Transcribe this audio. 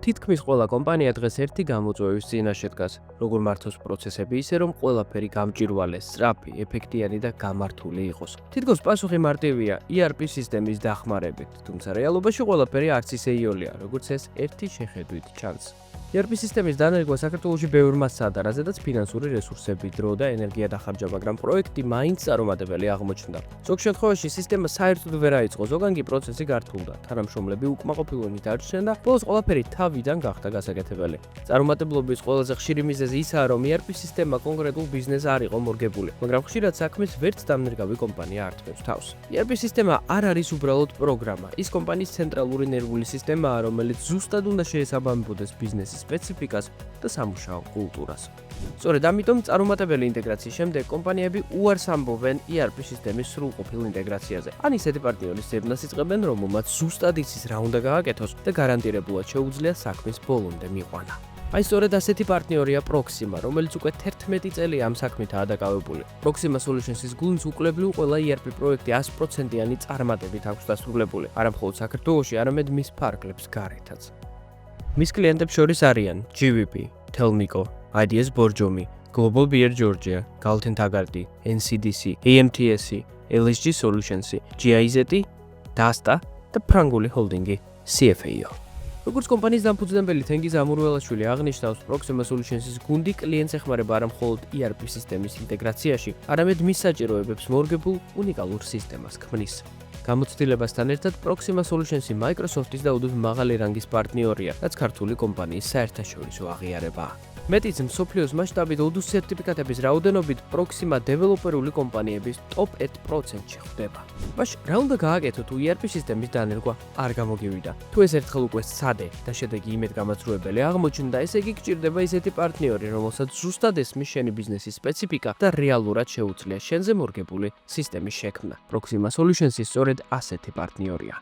თითქმის ყველა კომპანია დღეს ერთი გამოწვევის წინაშე დგას, როგორ მართოს პროცესები ისე, რომ ყველაფერი გამჭვირვალე, სწრაფი, ეფექტიანი და გამართული იყოს. თითქოს პასუხი მარტივია ERP სისტემის დახმარებით, თუმცა რეალობაში ყველაფერი არც ისე იოლია, როგორც ეს ერთი შეხედვით ჩანს. ERP სისტემის დანერგვა საქართველოში ბევრმა სცადა, რაზედაც ფინანსური რესურსები, დრო და ენერგია დახარჯა, მაგრამ პროექტი მაინც წარუმატებელი აღმოჩნდა. ზოგ შემთხვევაში სისტემა საერთოდ ვერ აიწყო, ზოგან კი პროცესი გართულდა, თანამშრომლები უკმაყოფილონი დარჩნენ და ბოლოს ყველაფერი თავიდან გახდა გასაკეთებელი. წარუმატებლობის ყველაზე ხშირი მიზეზი ისაა, რომ ERP სისტემა კონკრეტულ ბიზნესს არ იყო მორგებული, მაგრამ ხშირად საქმეს ვერც დამნერგავი კომპანია არ თმევს თავს. ERP სისტემა არ არის უბრალოდ პროგრამა, ის კომპანიის ცენტრალური ნერვული სისტემაა, რომელიც ზუსტად უნდა შეესაბამებოდეს ბიზნესის სპეციფიკას და სამუშაო კულტურას. სწორედ ამიტომ წარუმატებელი ინტეგრაციის შემდეგ კომპანიები უარს ამბობენ ERP სისტემის სრულყოფილ ინტეგრაციაზე. ან ისეთი პარტნიორის ძებნას იწყებენ, რომელმაც ზუსტად იცის რა უნდა გააკეთოს და გარანტირებულად შეუძლია საქმის ბოლომდე მიყვანა. აი სწორედ ასეთი პარტნიორია Proxima, რომელიც უკვე 11 წელია ამ საქმითაა დაკავებული. Proxima Solutions-ის გუნდს უკლებლიო ყველა ERP პროექტი 100%-იანი წარმატებით აქვს დასრულებული, არა მხოლოდ საქართველოში, არამედ მის ფარგლებს გარეთაც. მის კლიენტებს შორის არიან GVP, Telmico, IDS Borjomi, Global Beer Georgia, Galten Tagardi, NCDC, AMTS, LSG Solutions, GIZ, Dasta და ფრანგული ჰოლდინგი CFAO. როგორც კომპანიის დამფუძნებელი თენგიზ ამურველაშვილი აღნიშნავს, Proxima Solutions-ის გუნდი კლიენტს ეხმარება არა მხოლოდ ERP სისტემის ინტეგრაციაში, არამედ მის საჭიროებებს მორგებულ უნიკალურ სისტემას ქმნის. გამოცდილებასთან ერთად Proxima Solutions-ი Microsoft-ის და უდოდ მაღალი რანგის პარტნიორია, რაც ქართული კომპანიის საერთაშორისო აღიარებაა. მეტიც მსოფლიოს მასშტაბით ოდუს სერტიფიკატების რაოდენობით Proxima დეველოპერული კომპანიების top 1%-ში ხვდება. მაშ რა უნდა გააკეთო თუ ERP სისტემის დანერგვა არ გამოგივიდა? თუ ეს ერთხელ უკვე სცადე და შედეგი იმედგამაწვრიებელი აღმოჩნდა, ესე იგი გჭირდება ისეთი პარტნიორი, რომელსაც ზუსტად ესმის შენი ბიზნესის სპეციფიკა და რეალურად შეუძლია შენზე მორგებული სისტემის შექმნა. Proxima Solutions-ის სწორედ ასეთი პარტნიორია.